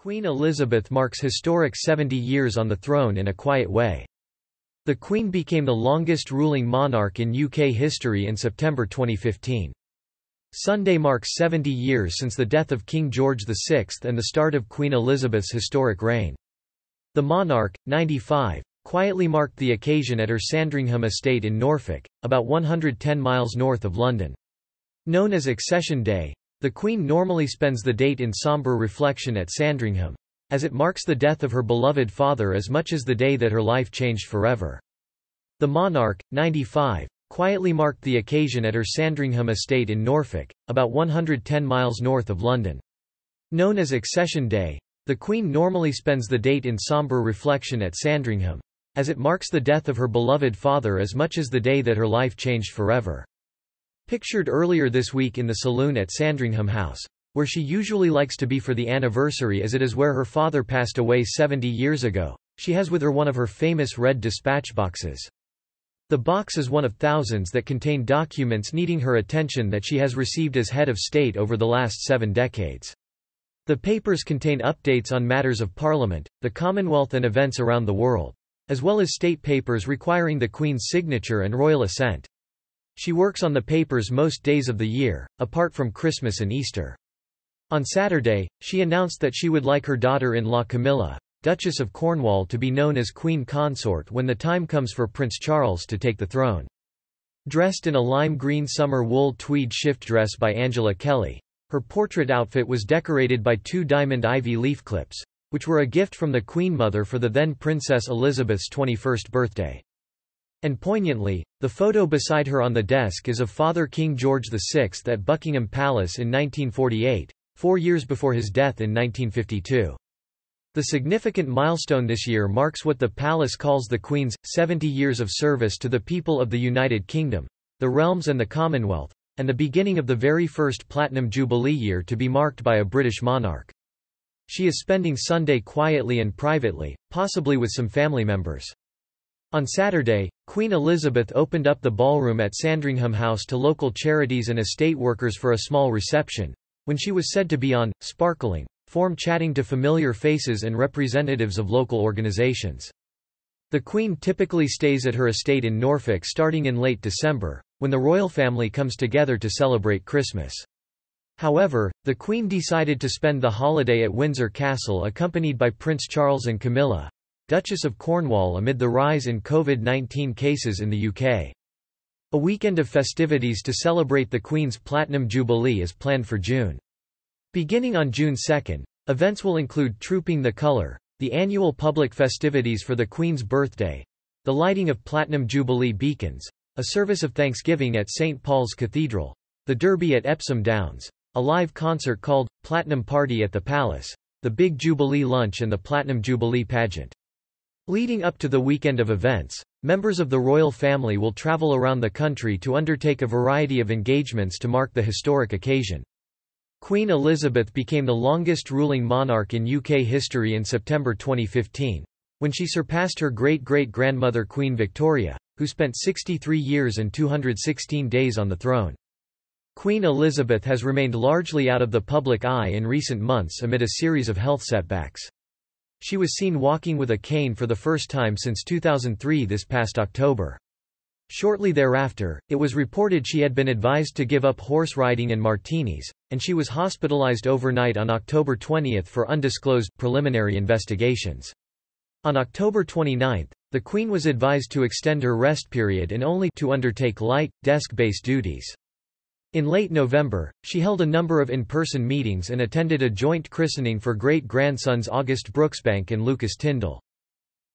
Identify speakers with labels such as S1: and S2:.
S1: Queen Elizabeth marks historic 70 years on the throne in a quiet way. The Queen became the longest ruling monarch in UK history in September 2015. Sunday marks 70 years since the death of King George VI and the start of Queen Elizabeth's historic reign. The monarch, 95, quietly marked the occasion at her Sandringham estate in Norfolk, about 110 miles north of London. Known as Accession Day, the Queen normally spends the date in sombre reflection at Sandringham, as it marks the death of her beloved father as much as the day that her life changed forever. The monarch, 95, quietly marked the occasion at her Sandringham estate in Norfolk, about 110 miles north of London. Known as Accession Day, the Queen normally spends the date in sombre reflection at Sandringham, as it marks the death of her beloved father as much as the day that her life changed forever. Pictured earlier this week in the saloon at Sandringham House, where she usually likes to be for the anniversary as it is where her father passed away 70 years ago, she has with her one of her famous red dispatch boxes. The box is one of thousands that contain documents needing her attention that she has received as head of state over the last 7 decades. The papers contain updates on matters of Parliament, the Commonwealth and events around the world, as well as state papers requiring the Queen's signature and royal assent. She works on the papers most days of the year, apart from Christmas and Easter. On Saturday, she announced that she would like her daughter-in-law Camilla, Duchess of Cornwall, to be known as Queen Consort when the time comes for Prince Charles to take the throne. Dressed in a lime green summer wool tweed shift dress by Angela Kelly, her portrait outfit was decorated by 2 diamond ivy leaf clips, which were a gift from the Queen Mother for the then Princess Elizabeth's 21st birthday. And poignantly, the photo beside her on the desk is of Father King George VI at Buckingham Palace in 1948, 4 years before his death in 1952. The significant milestone this year marks what the palace calls the Queen's 70 years of service to the people of the United Kingdom, the realms and the Commonwealth, and the beginning of the very first Platinum Jubilee year to be marked by a British monarch. She is spending Sunday quietly and privately, possibly with some family members. On Saturday, Queen Elizabeth opened up the ballroom at Sandringham House to local charities and estate workers for a small reception, when she was said to be on sparkling form chatting to familiar faces and representatives of local organizations. The Queen typically stays at her estate in Norfolk starting in late December, when the royal family comes together to celebrate Christmas. However, the Queen decided to spend the holiday at Windsor Castle accompanied by Prince Charles and Camilla, Duchess of Cornwall, amid the rise in COVID-19 cases in the UK. A weekend of festivities to celebrate the Queen's Platinum Jubilee is planned for June. Beginning on June 2, events will include Trooping the Colour, the annual public festivities for the Queen's birthday, the lighting of Platinum Jubilee beacons, a service of Thanksgiving at St Paul's Cathedral, the Derby at Epsom Downs, a live concert called Platinum Party at the Palace, the Big Jubilee Lunch and the Platinum Jubilee Pageant. Leading up to the weekend of events, members of the royal family will travel around the country to undertake a variety of engagements to mark the historic occasion. Queen Elizabeth became the longest ruling monarch in UK history in September 2015, when she surpassed her great-great-grandmother Queen Victoria, who spent 63 years and 216 days on the throne. Queen Elizabeth has remained largely out of the public eye in recent months amid a series of health setbacks. She was seen walking with a cane for the first time since 2003 this past October. Shortly thereafter, it was reported she had been advised to give up horse riding and martinis, and she was hospitalized overnight on October 20 for undisclosed preliminary investigations. On October 29, the Queen was advised to extend her rest period and only to undertake light, desk-based duties. In late November, she held a number of in-person meetings and attended a joint christening for great-grandsons August Brooksbank and Lucas Tyndall.